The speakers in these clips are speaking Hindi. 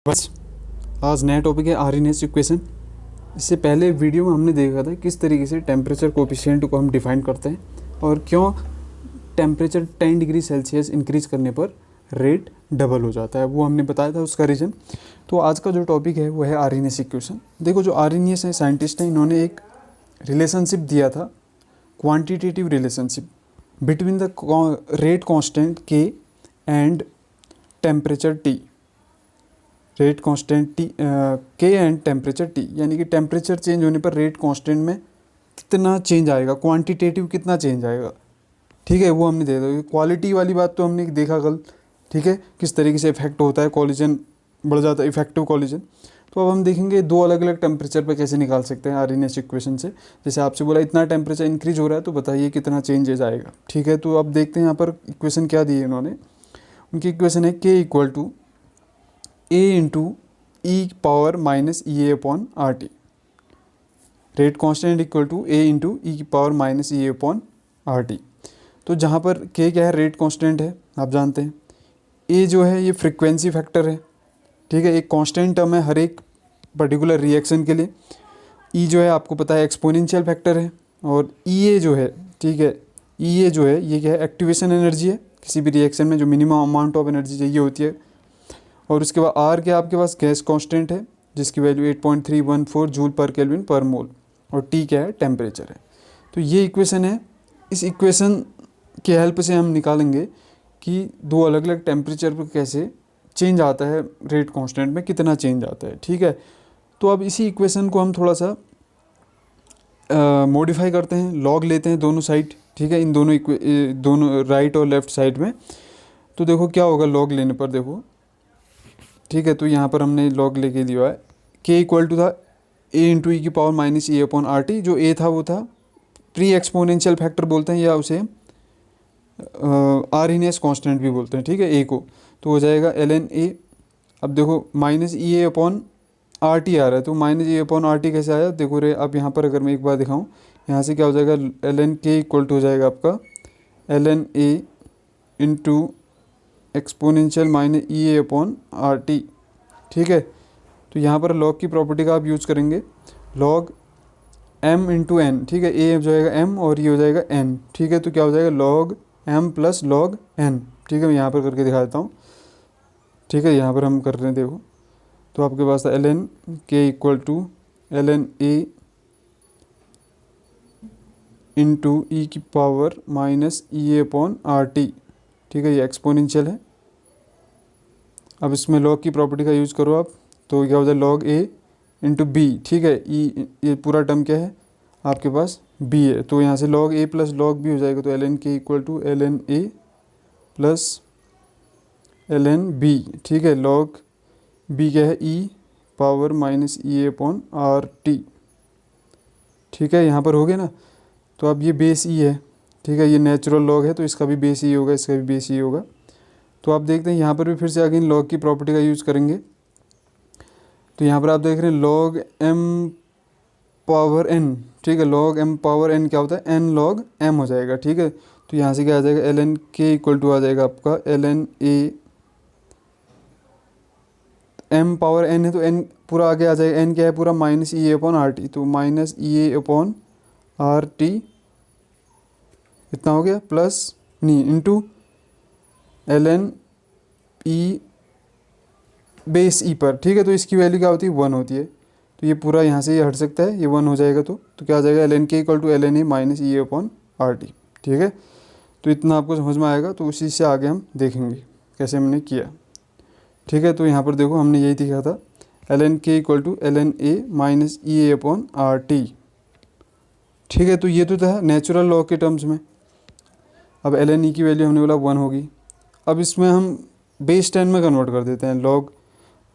बस आज नया टॉपिक है आरएनएस इक्वेशन। इससे पहले वीडियो में हमने देखा था किस तरीके से टेम्परेचर कोफिशिएंट को हम डिफाइन करते हैं और क्यों टेम्परेचर 10 डिग्री सेल्सियस इंक्रीज करने पर रेट डबल हो जाता है, वो हमने बताया था उसका रीज़न। तो आज का जो टॉपिक है वो है आरएनएस इक्वेशन। देखो, जो आरएनएस है साइंटिस्ट हैं, इन्होंने एक रिलेशनशिप दिया था, quantitative relationship between the rate constant K and temperature T. Rate constant T K and temperature T, यानी कि टेम्परेचर चेंज होने पर रेट कांस्टेंट में कितना चेंज आएगा, क्वांटिटेटिव कितना चेंज आएगा। ठीक है, वो हमने दे दिया। क्वालिटी वाली बात तो हमने देखा कल, ठीक है, किस तरीके से इफेक्ट होता है, कॉलिजन बढ़ जाता है, इफेक्टिव कॉलिजन। तो अब हम देखेंगे दो अलग अलग टेम्परेचर पर कैसे निकाल सकते हैं आरएनएस इक्वेशन से। जैसे आपसे बोला इतना टेम्परेचर इंक्रीज हो रहा है तो बताइए कितना चेंजेस आएगा। ठीक है, तो अब देखते हैं यहाँ पर इक्वेशन क्या दी है इन्होंने। उनकी इक्वेशन है K equal to A into E power minus E A upon R T. Rate constant equal to A into E की power minus E A upon R T. तो जहाँ पर के क्या है, रेट कांस्टेंट है, आप जानते हैं। ए जो है ये फ्रीक्वेंसी फैक्टर है, ठीक है, एक कांस्टेंट टर्म है हर एक पर्टिकुलर रिएक्शन के लिए। ई जो है आपको पता है एक्सपोनेंशियल फैक्टर है। और ई ए जो है, ठीक है, ई ए जो है ये क्या है, एक्टिवेशन एनर्जी है किसी भी रिएक्शन में, जो मिनिमम अमाउंट ऑफ एनर्जी चाहिए होती है। और उसके बाद आर क्या आपके पास गैस कांस्टेंट है जिसकी वैल्यू 8.314 जूल पर केल्विन पर मोल। और टी क्या है, टेम्परेचर है। तो ये इक्वेशन है। इस इक्वेशन के हेल्प से हम निकालेंगे कि दो अलग अलग टेम्परेचर पर कैसे चेंज आता है, रेट कांस्टेंट में कितना चेंज आता है। ठीक है, तो अब इसी इक्वेशन को हम थोड़ा सा मॉडिफाई करते हैं, लॉग लेते हैं दोनों साइड। ठीक है, इन दोनों राइट और लेफ्ट साइड में। तो देखो क्या होगा लॉग लेने पर, देखो, ठीक है, तो यहाँ पर हमने लॉग लेके दिया है। के इक्वल टू था ए इंटू ई की power minus E upon R T. जो ए था वो था प्री एक्सपोनेंशियल फैक्टर बोलते हैं, या उसे आरएनएस कांस्टेंट भी बोलते हैं, ठीक है, ए को। तो हो जाएगा एल एन ए। अब देखो minus E A upon R T आ रहा है, तो minus E upon R T कैसे आया, देखो रे। अब यहाँ पर अगर मैं एक बार दिखाऊँ, यहाँ से क्या हो जाएगा, L N K equal to हो जाएगा आपका L N A into exponential minus E A upon R T. ठीक है, तो यहाँ पर लॉग की प्रॉपर्टी का आप यूज़ करेंगे, लॉग एम इंटू एन। ठीक है, ए हो जाएगा एम और ये हो जाएगा एन। ठीक है, तो क्या हो जाएगा log M plus log N. ठीक है, मैं यहाँ पर करके दिखा देता हूँ। ठीक है, यहाँ पर हम कर रहे हैं, देखो, तो आपके पास था L N K equal to L N A into E की power minus E A upon R T. ठीक है, ये एक्सपोनेंशियल है। अब इसमें लॉग की प्रॉपर्टी का यूज़ करो आप, तो क्या हो जाए लॉग ए इंटू बी। ठीक है, ई ये पूरा टर्म क्या है आपके पास, बी है, तो यहाँ से log A plus log B हो जाएगा। तो L N K equal to L N A plus L N B. ठीक है, लॉग बी क्या है, E power minus E A upon R T. ठीक है, यहाँ पर हो गया ना। तो अब ये बेस ई है, ठीक है, ये नेचुरल लॉग है तो इसका भी बेस ई होगा, इसका भी बेस ई होगा। तो आप देखते हैं यहाँ पर भी फिर से अगेन लॉग की प्रॉपर्टी का यूज़ करेंगे। तो यहाँ पर आप देख रहे हैं लॉग एम पावर एन। ठीक है, लॉग एम पावर एन क्या होता है, एन लॉग एम हो जाएगा। ठीक है, तो यहाँ से क्या आ जाएगा, L N K equal to आ जाएगा आपका L N A, M power N है तो एन पूरा आगे आ जाएगा, एन क्या है पूरा minus E A upon R T. तो minus E A upon R T इतना हो गया, प्लस नहीं into L N E base E पर। ठीक है, तो इसकी वैल्यू क्या होती है, 1 होती है। तो ये पूरा यहाँ से ये हट सकता है, ये 1 हो जाएगा। तो क्या आ जाएगा, L N K equal to L N A minus E upon R T. ठीक है, तो इतना आपको समझ में आएगा। तो उसी से आगे हम देखेंगे कैसे हमने किया। ठीक है, तो यहाँ पर देखो हमने यही दिखा था, L N K equal to L N A minus E A upon R T. ठीक है, तो ये तो था नेचुरल लॉग के टर्म्स में। अब एल एन ई की वैल्यू हमने बोला 1 होगी। अब इसमें हम बेस 10 में कन्वर्ट कर देते हैं, लॉग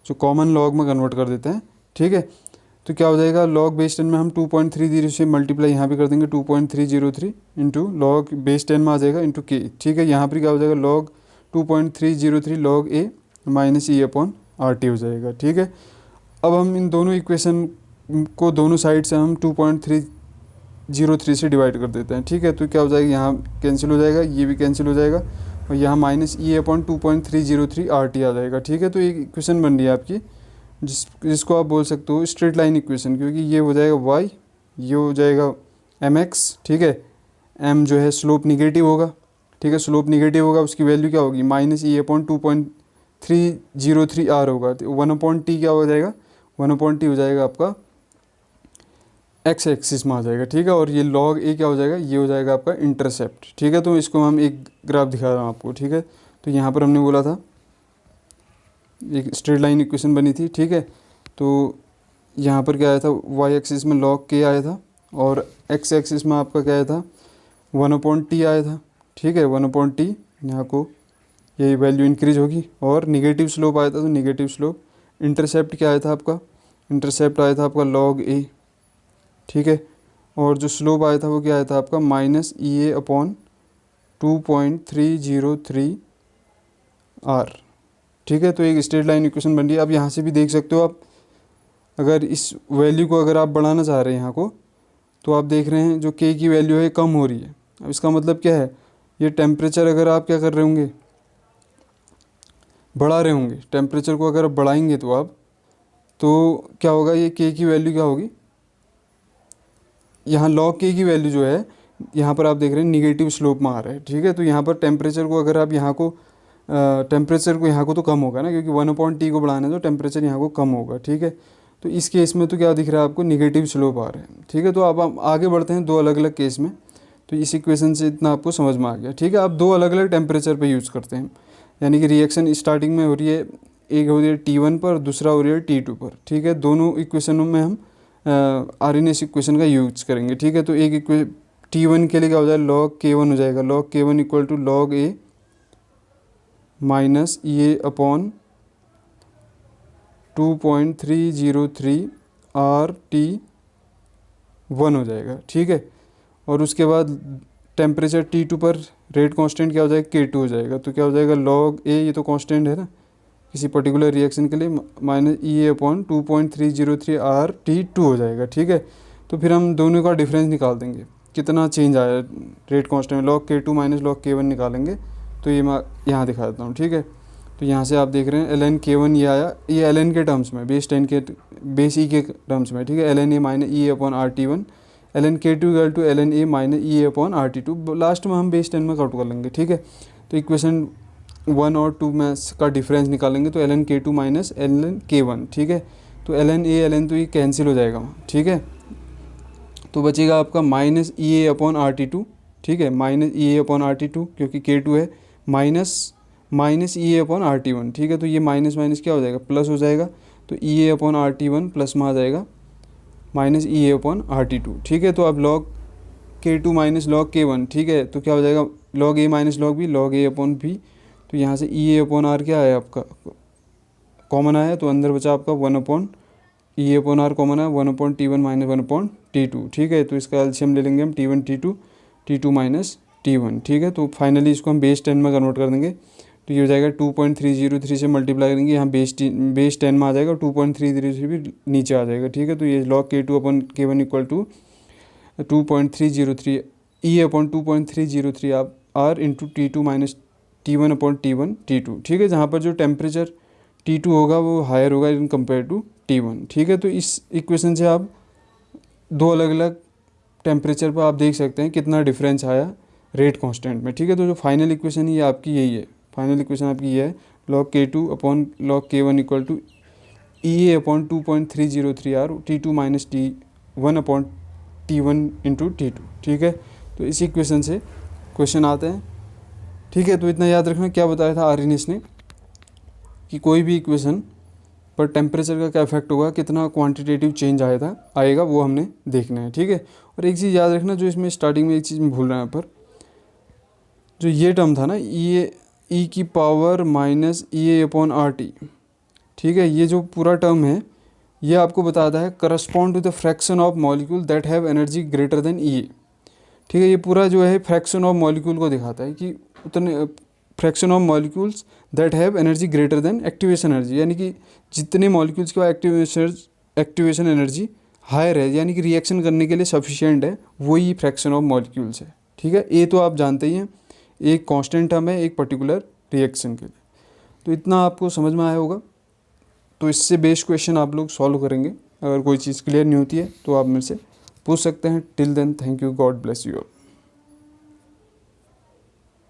जो कॉमन लॉग में कन्वर्ट कर देते हैं। ठीक है, तो क्या हो जाएगा, लॉग बेस 10 में हम 2.30 से मल्टीप्लाई यहाँ पे कर देंगे, 2.303 इंटू लॉग बेस 10 में आ जाएगा इंटू के। ठीक है, यहाँ पर क्या हो जाएगा, log 2.303 log A minus E upon R T हो जाएगा। ठीक है, अब हम इन दोनों इक्वेशन को दोनों साइड से हम 2.303 से डिवाइड कर देते हैं। ठीक है, तो क्या हो जाएगा, यहाँ कैंसिल हो जाएगा, ये भी कैंसिल हो जाएगा। और यहाँ minus E upon 2.303 R T आ जाएगा। ठीक है, तो एक इक्वेशन बन रही है आपकी जिसको आप बोल सकते हो स्ट्रेट लाइन इक्वेशन, क्योंकि ये हो जाएगा वाई, ये हो जाएगा एम एक्स। ठीक है, एम जो है स्लोप निगेटिव होगा। ठीक है, स्लोप निगेटिव होगा, उसकी वैल्यू क्या होगी, माइनस ई अपॉन 2.303 आर होगा। तो 1/t क्या हो जाएगा, 1/t हो जाएगा आपका एक्स एक्सिस में आ जाएगा। ठीक है, और ये लॉग ए क्या हो जाएगा, ये हो जाएगा आपका इंटरसेप्ट। ठीक है, तो इसको हम एक ग्राफ दिखा रहा हूँ आपको। ठीक है, तो यहाँ पर हमने बोला था एक स्ट्रेट लाइन इक्वेशन बनी थी। ठीक है, तो यहाँ पर क्या आया था, वाई एक्सिस में लॉग के आया था और एक्स एक्सिस में आपका क्या आया था, 1/t आया था। ठीक है, 1/t, यहाँ को ये वैल्यू इंक्रीज होगी और निगेटिव स्लोप आया था, तो निगेटिव स्लोप। इंटरसेप्ट क्या आया था आपका, इंटरसेप्ट आया था आपका लॉग ए। ठीक है, और जो स्लोप आया था वो क्या आया था आपका, minus E A upon 2.303 R. ठीक है, तो एक स्ट्रेट लाइन इक्वेशन बन रही है। अब यहाँ से भी देख सकते हो आप, अगर इस वैल्यू को अगर आप बढ़ाना चाह रहे हैं यहाँ को, तो आप देख रहे हैं जो के की वैल्यू है कम हो रही है। अब इसका मतलब क्या है, ये टेम्परेचर अगर आप क्या कर रहे होंगे, बढ़ा रहे होंगे टेम्परेचर को, अगर आप बढ़ाएंगे तो आप, तो क्या होगा, ये के की वैल्यू क्या होगी, यहाँ लॉग के की वैल्यू जो है यहाँ पर आप देख रहे हैं निगेटिव स्लोप में आ रहा है। ठीक है, तो यहाँ पर टेम्परेचर को अगर आप यहाँ को टेम्परेचर को यहाँ को तो कम होगा ना, क्योंकि 1/t को बढ़ाना है तो टेम्परेचर यहाँ को कम होगा। ठीक है, तो इस केस में तो क्या दिख रहा है आपको, निगेटिव स्लोप आ रहा है। ठीक है, तो अब हम आगे बढ़ते हैं दो अलग अलग केस में। तो इस इक्वेशन से इतना आपको समझ में आ गया। ठीक है, आप दो अलग अलग टेम्परेचर पर यूज़ करते हैं, यानी कि रिएक्शन स्टार्टिंग में हो रही है, एक हो रही है T1 पर, दूसरा हो रही है T2 पर। ठीक है, दोनों इक्वेशनों में हम आरएनएस इक्वेशन का यूज करेंगे। ठीक है, तो एक T1 के लिए क्या हो जाएगा, लॉग K1 हो जाएगा, log K1 equal to log A minus E A upon 2.303 RT1 हो जाएगा। ठीक है, और उसके बाद टेम्परेचर T2 पर रेट कांस्टेंट क्या हो जाएगा, K2 हो जाएगा। तो क्या हो जाएगा, लॉग ए, ये तो कांस्टेंट है ना किसी पर्टिकुलर रिएक्शन के लिए, minus E A upon 2.303 RT2 हो जाएगा। ठीक है, तो फिर हम दोनों का डिफरेंस निकाल देंगे, कितना चेंज आया रेट कांस्टेंट में, log K2 minus log K1 निकालेंगे। तो ये मैं यहाँ दिखा देता हूँ। ठीक है, तो यहाँ से आप देख रहे हैं ln K1 ये आया, ये ln के टर्म्स में, बेस ई के टर्म्स में। ठीक है, ln A minus E A upon RT1, ln K2 equal to ln A minus E A upon RT2। Last में हम बेस 10 में काउंट कर लेंगे। ठीक है, तो इक्वेशन 1 और 2 में का डिफरेंस निकालेंगे, तो ln K2 minus ln K1। ठीक है, तो ln ए ln तो ये कैंसिल हो जाएगा। ठीक है, तो बचेगा आपका minus E A upon RT2। ठीक है, minus E A upon RT2, क्योंकि K2 है, minus E A upon RT1। ठीक है, तो ये माइनस माइनस क्या हो जाएगा, प्लस हो जाएगा, तो ई ए अपॉन RT1 प्लस में आ जाएगा minus E A upon RT2। ठीक है, तो अब log K2 minus log K1। ठीक है, तो क्या हो जाएगा, log A minus log B, log A upon B. तो यहाँ से ई ए अपॉन आर क्या आया आपका, कॉमन आया, तो अंदर बचा आपका 1 ई ए अपॉन आर कॉमन है, 1/T1 माइनस 1/T2। ठीक है, तो इसका एलसीएम ले लेंगे हम, T1 T2 माइनस T1। ठीक है, तो फाइनली इसको हम बेस 10 में कन्वर्ट कर देंगे, तो ये हो जाएगा 2.303 से मल्टीप्लाई करेंगे, यहाँ बेस 10 में आ जाएगा, 2.303 भी नीचे आ जाएगा। ठीक है, तो ये log K2 upon K1 equal to 2.303 E upon 2.303 आप are into T2 minus T1 upon T1 T2। ठीक है, जहाँ पर जो टेम्परेचर T2 होगा वो हायर होगा इन कंपेयर टू T1। ठीक है, तो इस इक्वेशन से आप दो अलग अलग टेम्परेचर पर आप देख सकते हैं कितना डिफरेंस आया रेट कांस्टेंट में। ठीक है, तो जो फाइनल इक्वेशन है ये आपकी यही है, फाइनल इक्वेशन आपकी ये है, log K2 upon log K1 equal to E A upon 2.303 R T2 minus T1 upon T1 into T2। ठीक है, तो इस इक्वेशन से क्वेश्चन आते हैं। ठीक है, तो इतना याद रखना, क्या बताया था आर्यनिस ने कि कोई भी इक्वेशन पर टेम्परेचर का क्या इफेक्ट होगा, कितना क्वांटिटेटिव चेंज आएगा वो हमने देखना है। ठीक है, और एक चीज़ याद रखना, जो इसमें स्टार्टिंग में एक चीज़ में भूल रहे हैं पर, जो ये टर्म था ना, ई की power minus E A upon R T. ठीक है, ये जो पूरा टर्म है ये आपको बताता है correspond to the fraction of molecule that have energy greater than E A. ठीक है, ये पूरा जो है फ्रैक्शन ऑफ मॉलिक्यूल को दिखाता है कि उतने fraction of molecules that have energy greater then activation energy, यानी कि जितने मॉलिक्यूल्स के पास एक्टिवेशन एनर्जी हायर है, यानी कि रिएक्शन करने के लिए सफिशिएंट है, वही फ्रैक्शन ऑफ मॉलिक्यूल्स है। ठीक है, ए तो आप जानते ही हैं, एक कांस्टेंट टर्म है एक पर्टिकुलर रिएक्शन के लिए। तो इतना आपको समझ में आया होगा। तो इससे बेस्ड क्वेश्चन आप लोग सॉल्व करेंगे। अगर कोई चीज़ क्लियर नहीं होती है तो आप मेरे से पूछ सकते हैं। Till then thank you, God bless you all.